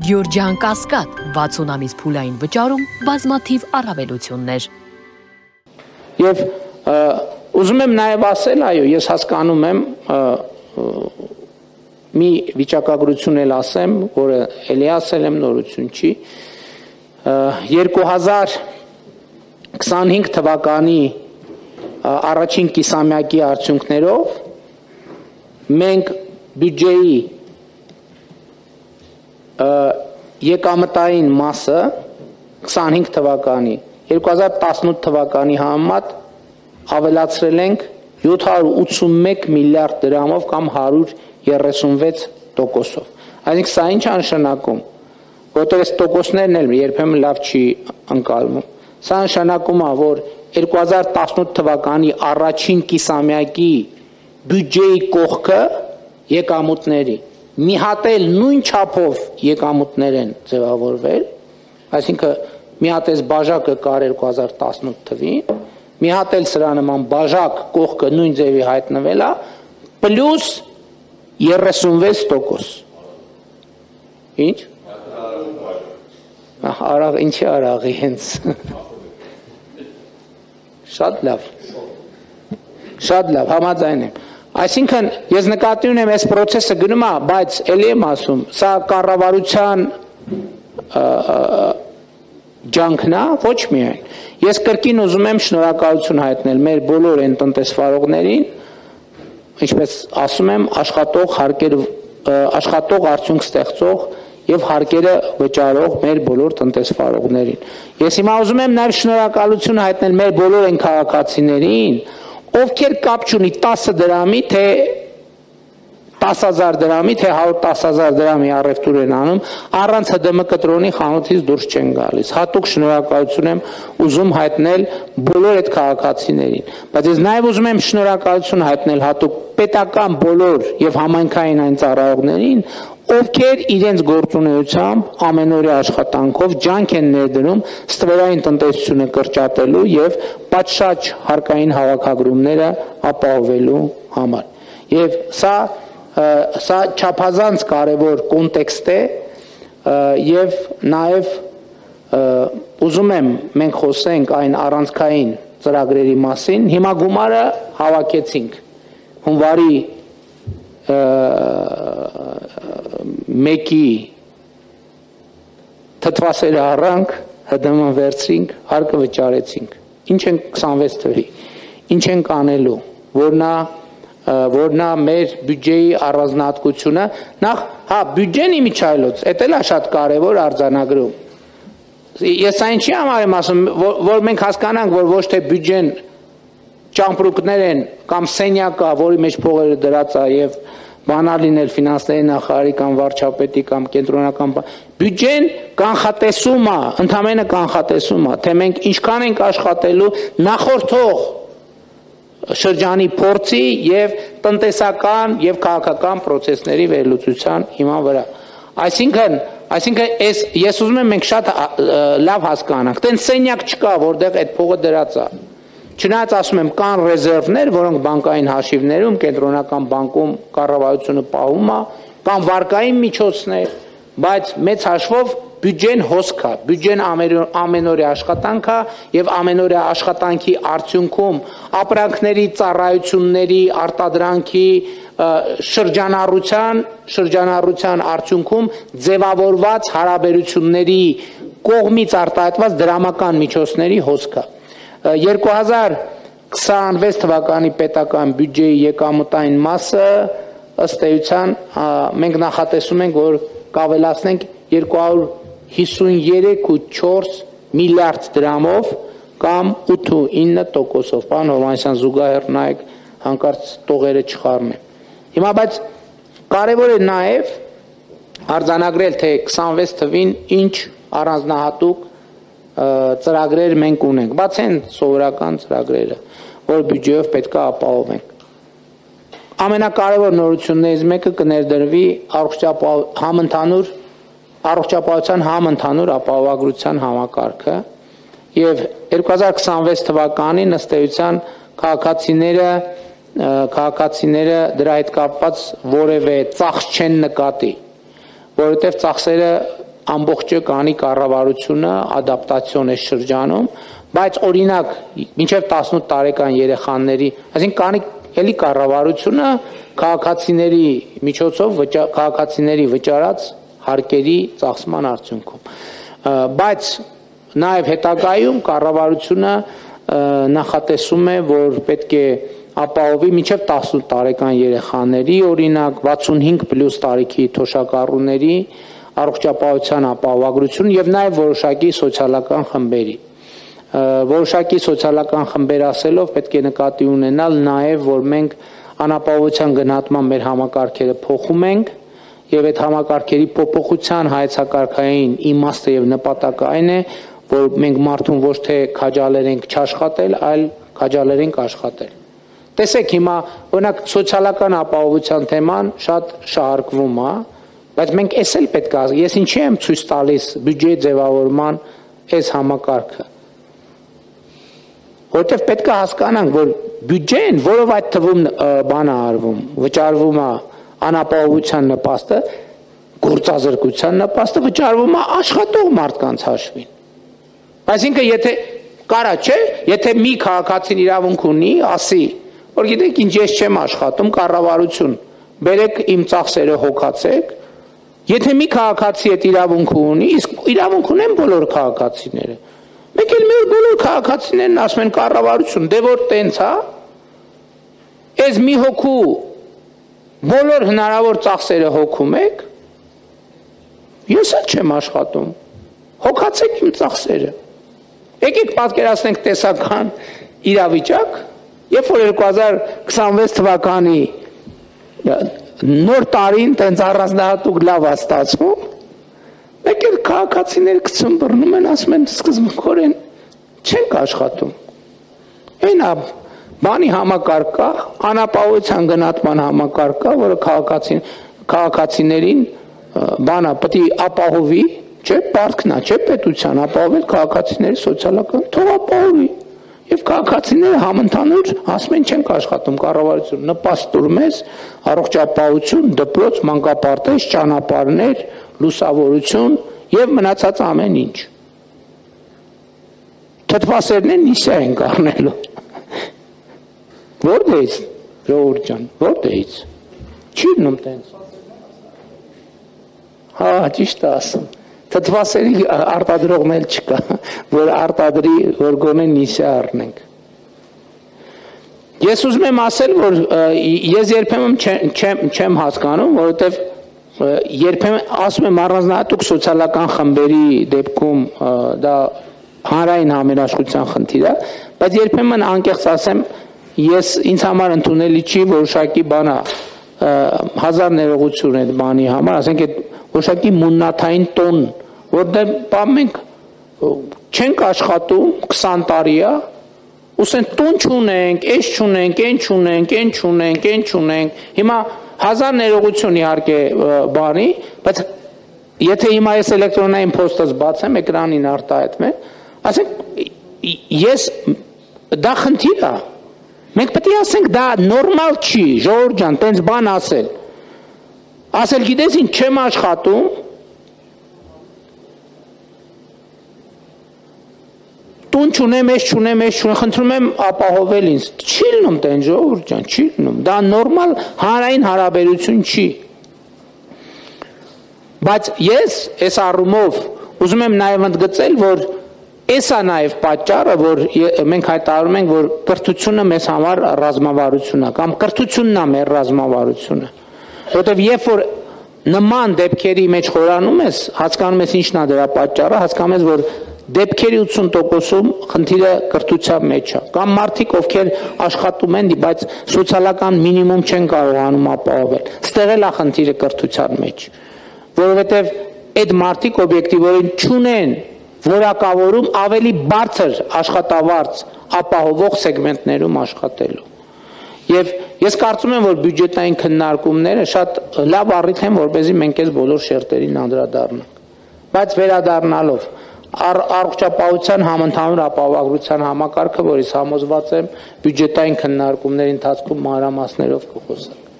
Գյորջյան Կասկադ 60 ամիս փուլային վճարում բազմաթիվ առավելություններ։ Եվ ուզում եմ նաև ասել, այո, ես հասկանում եմ մի վիճակագրություն էլ ասեմ, որը էլի ասել եմ, նորություն չի, 2025 թվականի առաջին կիսամյակի արդյունքներով մենք բյուջեի եկամտային մասը 25 թվականի 2018 թվականի համեմատ ավելացրել ենք 781 միլիարդ դրամով կամ 136%-ով։ Այսինքն սա ինչ նշանակում, որտեղ այս տոկոսներն էլ երբեմն լավ չի ընկալվում։ Սա նշանակում է, որ 2018 թվականի առաջին կիսամյակի բյուջեի կողքը եկամուտների մի հատ էլ նույն չափով եկամուտներ են ձևավորվել, այսինքն մի հատ էս բաժակը կար 2018 թվին, մի հատ էլ սրա նման բաժակ կողքը նույն ձևի հայտնվել է, պլյուս 36%։ Ինչ? Արաղ, ինչի արաղի հենց։ Շատ լավ, համաձայն եմ։ Այսինքն, ես նկատի ունեմ, այս պրոցեսը գնում է, բայց էլի եմ ասում, սա կառավարության ջանքն է, ոչ միայն։ Ես կրկին ուզում եմ շնորհակալություն հայտնել մեր բոլոր այն տնտեսվարողներին, ինչպես ասում եմ, աշխատող արդյունք ստեղծող եւ հարկերը վճարող մեր բոլոր տնտեսվարողներին։ Ես հիմա ուզում եմ նաեւ շնորհակալություն հայտնել մեր բոլոր այն քաղաքացիներին, ովքեր կապ չունի 10 դրամի, թե 10,000 դրամի, թե 110,000 դրամի առևտուր են անում, առանց ՀԴՄ կտրոնի խանութից դուրս չեն գալիս։ Հատուկ շնորհակալություն եմ ուզում հայտնել բոլոր այդ քաղաքացիներին։ Բայց ես նաև ուզում եմ շնորհակալություն հայտնել հատուկ պետական բոլոր եւ համայնքային այն ծառայողներին, ովքեր իրենց գործունեությամբ ամենօրյա աշխատանքով ջանք են ներդնում ստվերային տնտեսությունը կրճատելու եւ պատշաճ հարկային հավաքագրումները ապահովելու համար։ Եվ սա չափազանց կարևոր կոնտեքստ է եւ նաեւ ուզում եմ մենք խոսենք այն առանցքային ծրագրերի մասին։ Հիմա գումարը հավաքեցինք հունվարի 1-ի թթվասերը առանք, ՀԴՄ վերցրինք, հարկը վճարեցինք։ Ինչ են 26 թվի, ինչ են կանելու, որ նա մեր բյուջեի առանձնահատկությունը, նախ, բյուջեն իմիջայլոց, էդ էլ է շատ կարևոր արձանագրում։ Ես այն չի համար եմ ասում, որ մենք հասկանանք, որ ոչ թե բյուջեն ճամպրուկներ են կամ սենյակա, որի մեջ փողերը դրած է եւ բանալ լինել ֆինանսների նախարարի կամ վարչապետի կամ կենտրոնական բյուջեն կանխատեսում է, ընդամենը կանխատեսում է, թե մենք ինչքան ենք աշխատելու նախորդող շրջանի փորձի եւ տնտեսական եւ քաղաքական process-ների վերլուծության հիման վրա։ Այսինքն ես ուզում եմ մենք շատ լավ հասկանանք, տենց սենյակ չկա, որտեղ այդ փողը դրած է։ Չնայած ասում եմ, կան ռեզերվներ, որոնք բանկային հաշիվներում, կենտրոնական բանկում կառավարությունը պահում է, կան վարկային միջոցներ, բայց մեծ հաշվով բյուջեն հոսք է, բյուջեն ամենօրյա աշխատանք է եւ ամենօրյա աշխատանքի արդյունքում ապրանքների, ծառայությունների, արտադրանքի շրջանառության արդյունքում ձևավորված հարաբերությունների կողմից արտահայտված դրամական միջոցների հոսք է։ 2026 թվականի պետական բյուջեի եկամտային մասը ըստ էության մենք նախատեսում ենք, որ կավելացնենք 253.4 միլիարդ դրամով կամ 8.9%-ով։ Պարոն Հովհաննիսյան, զուգահեռ նայեք, հանկարծ տողերը չխառնեմ։ Հիմա բայց կարևոր է նաև արձանագրել, թե 26 թվին ինչ առանձնահատուկ ծրագրեր մենք ունենք, բաց են սովորական ծրագրերը, որ բյուջեով պետք է ապահովենք։ Ամենակարևոր նորություններից մեկը կներդրվի առողջապահության համընդհանուր ապահովագրության համակարգը եւ 2026 թվականին ըստ էության քաղաքացիները դրա հետ կապված որևէ ծախս չեն նկատի, որովհետեւ ծախսերը ամբողջը կանի կառավարությունը ադապտացիոն է շրջանում, բայց օրինակ մինչև 18 տարեկան երեխաների, այսինքն կանի էլի կառավարությունը քաղաքացիների միջոցով քաղաքացիների վճարած հարկերի ծախսման արդյունքում, բայց նաև հետագայում կառավարությունը նախատեսում է, որ պետք է ապահովի մինչև 18 տարեկան երեխաների, օրինակ 65+ տարիքի թոշակառուների առողջապահության ապահովագրություն եւ նաև որոշակի սոցիալական խմբերի։ Որոշակի սոցիալական խմբեր ասելով պետք է նկատի ունենալ նաև, որ մենք անապահովության գնահատման մեր համակարգերը փոխում ենք եւ այդ համակարգերի փոփոխության հայեցակարգային իմաստը եւ նպատակը այն է, որ մենք մարդուն ոչ թե քաջալերենք չաշխատել, այլ քաջալերենք աշխատել։ Տեսեք հիմա, օրինակ սոցիալական ապահովության թեման շատ շահարկվում է, բայց մենք էս էլ պետք է, ես ինչի եմ ցույց տալիս բյուջեի ձևավորման այս համակարգը, որտեղ պետք է հասկանանք, որ բյուջեն, որով այդ թվում բան է արվում, վճարվում է անապահովության նպաստը, գործազրկության նպաստը վճարվում է աշխատող մարդկանց հաշվին։ Այսինքն եթե կարա չէ, եթե մի քաղաքացին իրավունք ունի, ասի, որ գիտեք ինչ ես չեմ աշխատում, կառավարություն, բերեք իմ ծախսերը հոգացեք, եթե մի քաղաքացի այդ իրավունքը ունի, իսկ իրավունք ունեն բոլոր քաղաքացիները։ Մեկ էլ մեր բոլոր քաղաքացիներն ասում են կառավարություն, դե որ տենց է, այս մի հոգու բոլոր հնարավոր ծախսերը հոգում եք, ես էլ չեմ աշխատում, հոգացեք իմ ծախսերը։ Եկեք պատկերացնենք տեսական իրավիճակ, երբ որ 2026 թվականի նոր տարին տենց առանձնահատուկ լավ է ստացվում, մեկ էլ քաղաքացիները գցում բռնում են, ասում են սկզբունքորեն չենք աշխատում։ Այն է բանի համակարգ կա, անապահովության գնահատման համակարգ կա, որը քաղաքացիներին բանա պետք է ապահովի, չէ, պարտքն է, չէ, պետության ապահովել քաղաքացիների սոցիալական, թող ապահովի։ Եվ քաղաքացիները համընդհանուր ասում են չենք աշխատում, կառավարություն նպաստում մեզ առողջապահություն, դպրոց, մանկապարտեզ, ճանապարհներ, լուսավորություն եւ մնացած ամեն ինչ։ Թթվասերներն իսա են կառնելու։ Որտե՞ց, ժողովուրդ ջան, որտե՞ց։ Չի լինում տենց։ Հա, ճիշտ է ասում։ Թթվասերի արտադրողն էլ չկա, որ արտադրի, որ գոնե նիսա առնենք։ Ես ուզում եմ ասել, որ ես երբեմն չեմ հասկանում, որովհետև երբեմն ասում եմ առանձնահատուկ սոցիալական խմբերի դեպքում դա հանրային համերաշխության խնդիր է, բայց երբեմն անկեղծ ասեմ, ես ինձ համար ընդունելի չի որոշակի բանա, հազար ներողություն այդ բանի համար, ասենք այդ որոշակի մուննաթային տոն, որտեղ մենք չենք աշխատում 20 տարի է, ուսենք տուն չունենք, էս չունենք, են չունենք, են չունենք, են չունենք, հիմա հազար ներողություն իհարկե բանի, բայց եթե հիմա ես էլեկտրոնային փոստս բացեմ, էկրանին արտահայտվեմ, ասենք ես դա խնդիր է, մենք պետք է ասենք դա նորմալ չի, ժողովուրդ ջան, տենց բան ասել գիտես ինչ չեմ աշխատում, տուն չունեմ, ես չունեմ, խնդրում եմ ապահովել ինձ, չի լինում տեն ժողովուրդ ջան, չի լինում, դա նորմալ հանրային հարաբերություն չի, բայց ես այս առումով ուզում եմ նաև ընդգծել, որ Էսա նաև պատճառը, որ մենք հայտարարում ենք, որ կրթությունը մեզ համար ռազմավարություն է, կամ կրթությունն է մեր ռազմավարությունը, որովհետև երբ որ նման դեպքերի մեջ խորանում ես, հասկանում ես ինչն է դրա պատճառը, հասկանում ես, որ դեպքերի 80%-ում խնդիրը կրթության մեջ է, կամ մարդիկ, ովքեր աշխատում են, բայց սոցիալական մինիմում չեն կարողանում ապահովել, ստեղ էլ է խնդիրը կրթության մեջ, որովհետև այդ մարդիկ օբյեկտիվորեն չունեն որակավորում ավելի բարձր աշխատավարձ ապահովող սեգմենտներում աշխատելու։ Եվ ես կարծում եմ, որ բյուջետային քննարկումները շատ լավ առիթ են, որպեսզի մենք այս բոլոր շերտերին անդրադառնանք։ Բայց վերադառնալով առողջապահության համընդհանուր ապահովագրության համակարգը, որից համոզված եմ, բյուջետային քննարկումների ընթացքում մանրամասներով կխոսենք։